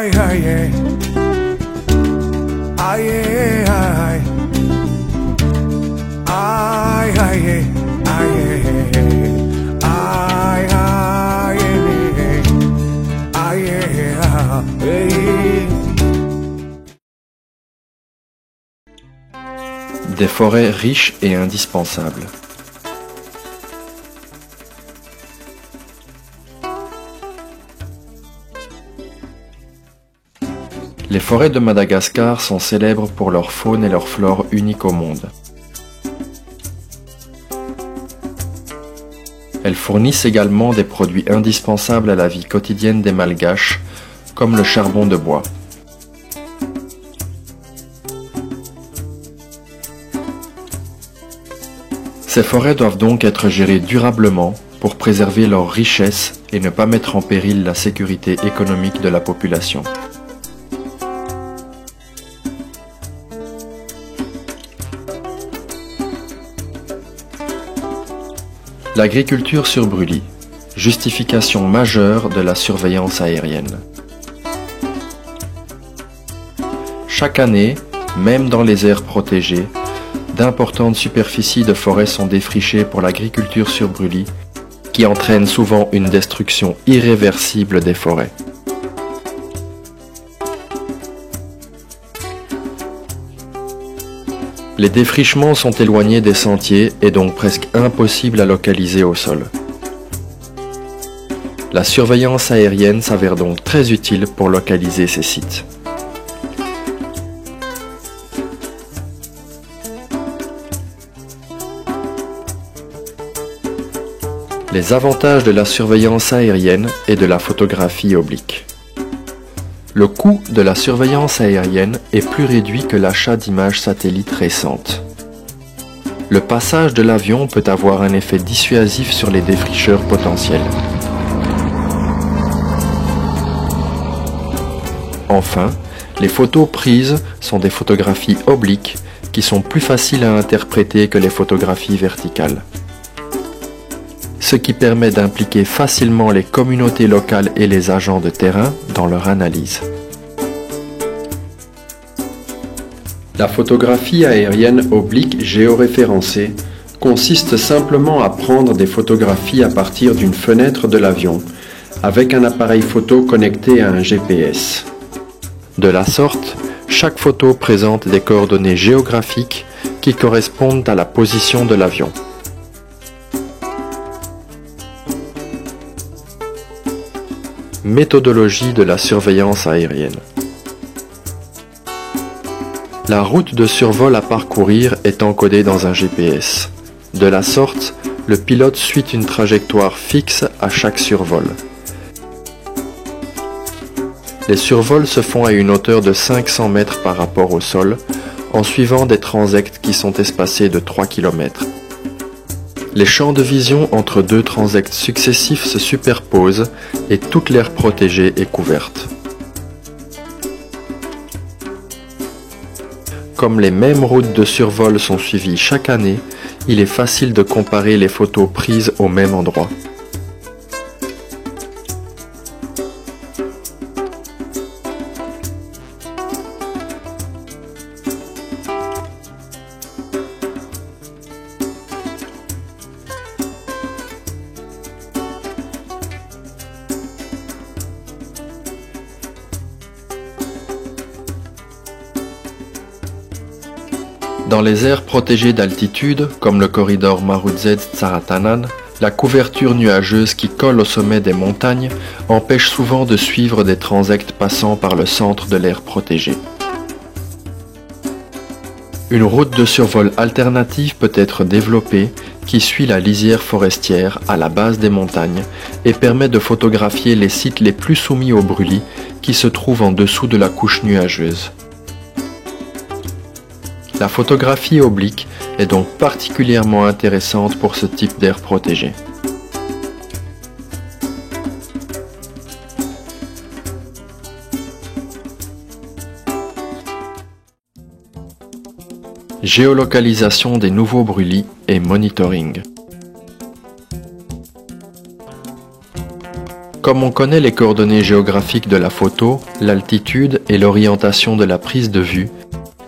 Aïe, aïe, aïe, aïe, aïe, aïe, Des forêts riches et indispensables. Les forêts de Madagascar sont célèbres pour leur faune et leur flore uniques au monde. Elles fournissent également des produits indispensables à la vie quotidienne des Malgaches, comme le charbon de bois. Ces forêts doivent donc être gérées durablement pour préserver leur richesse et ne pas mettre en péril la sécurité économique de la population. L'agriculture sur brûlis, justification majeure de la surveillance aérienne. Chaque année, même dans les aires protégées, d'importantes superficies de forêt sont défrichées pour l'agriculture sur brûlis, qui entraîne souvent une destruction irréversible des forêts. Les défrichements sont éloignés des sentiers et donc presque impossibles à localiser au sol. La surveillance aérienne s'avère donc très utile pour localiser ces sites. Les avantages de la surveillance aérienne et de la photographie oblique. Le coût de la surveillance aérienne est plus réduit que l'achat d'images satellites récentes. Le passage de l'avion peut avoir un effet dissuasif sur les défricheurs potentiels. Enfin, les photos prises sont des photographies obliques qui sont plus faciles à interpréter que les photographies verticales, ce qui permet d'impliquer facilement les communautés locales et les agents de terrain dans leur analyse. La photographie aérienne oblique géoréférencée consiste simplement à prendre des photographies à partir d'une fenêtre de l'avion avec un appareil photo connecté à un GPS. De la sorte, chaque photo présente des coordonnées géographiques qui correspondent à la position de l'avion. Méthodologie de la surveillance aérienne. La route de survol à parcourir est encodée dans un GPS. De la sorte, le pilote suit une trajectoire fixe à chaque survol. Les survols se font à une hauteur de 500 mètres par rapport au sol, en suivant des transects qui sont espacés de 3 km. Les champs de vision entre deux transects successifs se superposent et toute l'aire protégée est couverte. Comme les mêmes routes de survol sont suivies chaque année, il est facile de comparer les photos prises au même endroit. Dans les aires protégées d'altitude, comme le corridor Maruzet-Tsaratanan, la couverture nuageuse qui colle au sommet des montagnes empêche souvent de suivre des transects passant par le centre de l'aire protégée. Une route de survol alternative peut être développée qui suit la lisière forestière à la base des montagnes et permet de photographier les sites les plus soumis aux brûlis qui se trouvent en dessous de la couche nuageuse. La photographie oblique est donc particulièrement intéressante pour ce type d'aire protégée. Géolocalisation des nouveaux brûlis et monitoring. Comme on connaît les coordonnées géographiques de la photo, l'altitude et l'orientation de la prise de vue,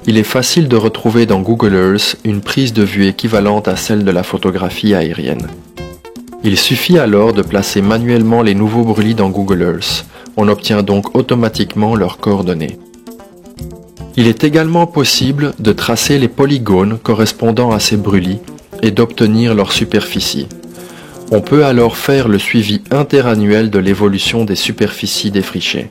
il est facile de retrouver dans Google Earth une prise de vue équivalente à celle de la photographie aérienne. Il suffit alors de placer manuellement les nouveaux brûlis dans Google Earth. On obtient donc automatiquement leurs coordonnées. Il est également possible de tracer les polygones correspondant à ces brûlis et d'obtenir leur superficie. On peut alors faire le suivi interannuel de l'évolution des superficies défrichées.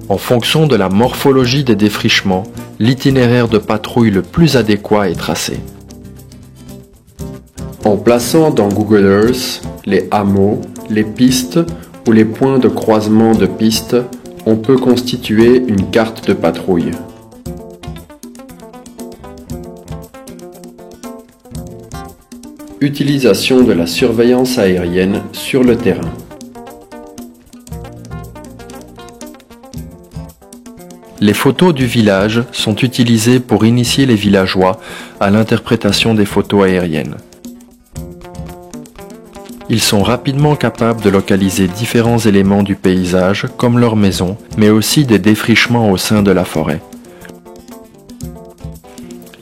En fonction de la morphologie des défrichements, l'itinéraire de patrouille le plus adéquat est tracé. En plaçant dans Google Earth les hameaux, les pistes ou les points de croisement de pistes, on peut constituer une carte de patrouille. Utilisation de la surveillance aérienne sur le terrain. Les photos du village sont utilisées pour initier les villageois à l'interprétation des photos aériennes. Ils sont rapidement capables de localiser différents éléments du paysage, comme leur maison, mais aussi des défrichements au sein de la forêt.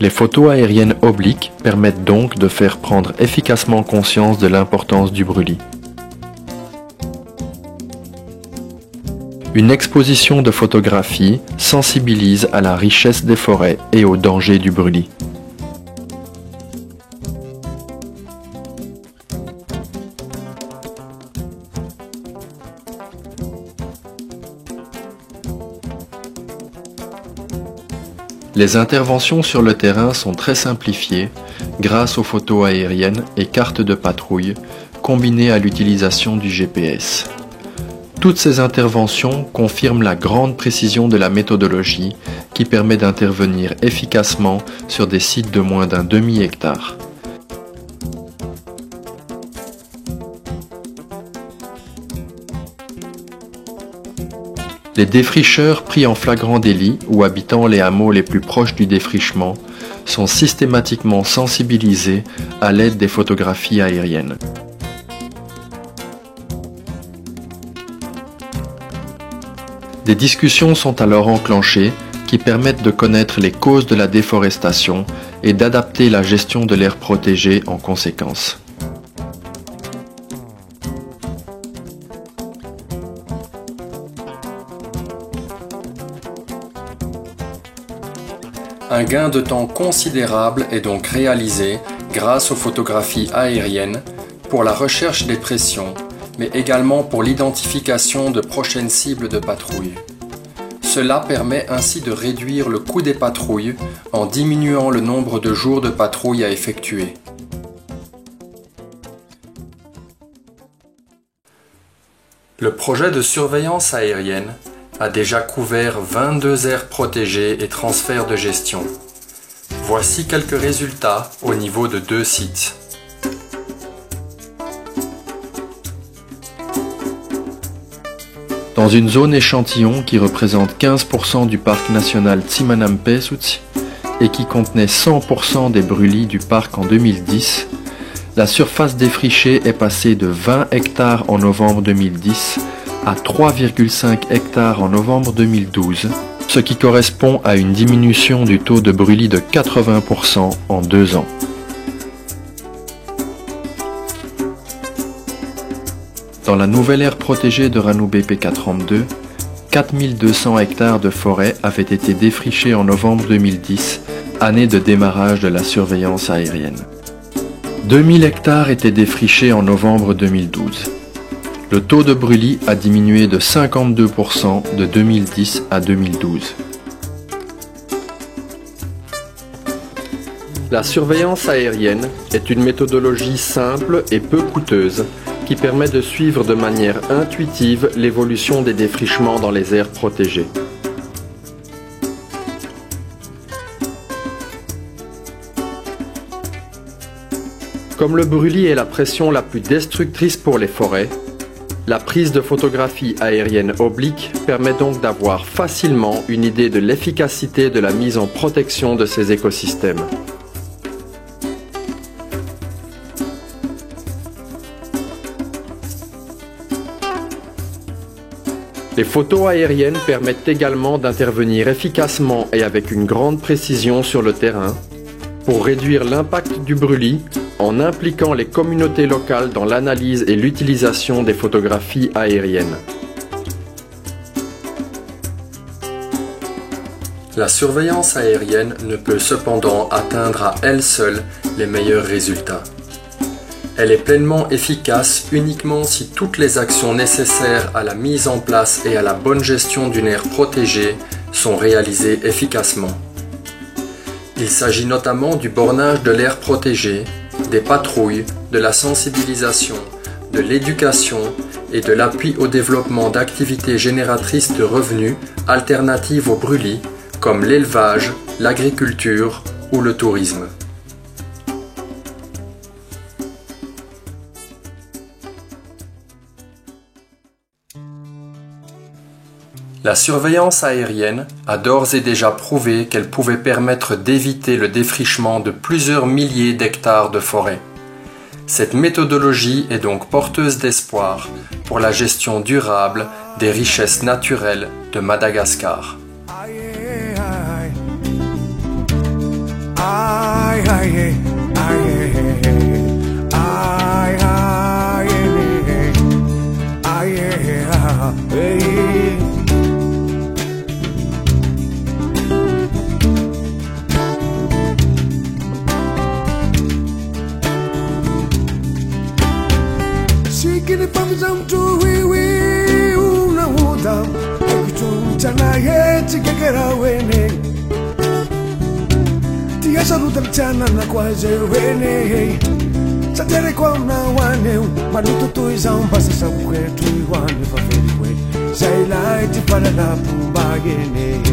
Les photos aériennes obliques permettent donc de faire prendre efficacement conscience de l'importance du brûlis. Une exposition de photographies sensibilise à la richesse des forêts et aux dangers du brûlis. Les interventions sur le terrain sont très simplifiées grâce aux photos aériennes et cartes de patrouille combinées à l'utilisation du GPS. Toutes ces interventions confirment la grande précision de la méthodologie qui permet d'intervenir efficacement sur des sites de moins d'un demi-hectare. Les défricheurs pris en flagrant délit ou habitant les hameaux les plus proches du défrichement sont systématiquement sensibilisés à l'aide des photographies aériennes. Des discussions sont alors enclenchées qui permettent de connaître les causes de la déforestation et d'adapter la gestion de l'aire protégée en conséquence. Un gain de temps considérable est donc réalisé grâce aux photographies aériennes pour la recherche des pressions, mais également pour l'identification de prochaines cibles de patrouille. Cela permet ainsi de réduire le coût des patrouilles en diminuant le nombre de jours de patrouille à effectuer. Le projet de surveillance aérienne a déjà couvert 22 aires protégées et transferts de gestion. Voici quelques résultats au niveau de 2 sites. Dans une zone échantillon qui représente 15% du parc national Tsimanam-Pesutsi et qui contenait 100% des brûlis du parc en 2010, la surface défrichée est passée de 20 hectares en novembre 2010 à 3,5 hectares en novembre 2012, ce qui correspond à une diminution du taux de brûlis de 80% en 2 ans. Dans la nouvelle aire protégée de Ranubé PK32, 4200 hectares de forêt avaient été défrichés en novembre 2010, année de démarrage de la surveillance aérienne. 2000 hectares étaient défrichés en novembre 2012. Le taux de brûlis a diminué de 52% de 2010 à 2012. La surveillance aérienne est une méthodologie simple et peu coûteuse qui permet de suivre de manière intuitive l'évolution des défrichements dans les aires protégées. Comme le brûlis est la pression la plus destructrice pour les forêts, La prise de photographie aérienne oblique permet donc d'avoir facilement une idée de l'efficacité de la mise en protection de ces écosystèmes. Les photos aériennes permettent également d'intervenir efficacement et avec une grande précision sur le terrain pour réduire l'impact du brûlis en impliquant les communautés locales dans l'analyse et l'utilisation des photographies aériennes. La surveillance aérienne ne peut cependant atteindre à elle seule les meilleurs résultats. Elle est pleinement efficace uniquement si toutes les actions nécessaires à la mise en place et à la bonne gestion d'une aire protégée sont réalisées efficacement. Il s'agit notamment du bornage de l'aire protégée, des patrouilles, de la sensibilisation, de l'éducation et de l'appui au développement d'activités génératrices de revenus alternatives au brûlis, comme l'élevage, l'agriculture ou le tourisme. La surveillance aérienne a d'ores et déjà prouvé qu'elle pouvait permettre d'éviter le défrichement de plusieurs milliers d'hectares de forêt. Cette méthodologie est donc porteuse d'espoir pour la gestion durable des richesses naturelles de Madagascar. Sikini pamzam tu wiwi una udam akuchunchana yeti kekera wene Tia saluta mchana na kwaze wene Satere kwa una wane manutu tuizamba sasa kwetu iwane faferikwe Zaila iti pala na pumba gene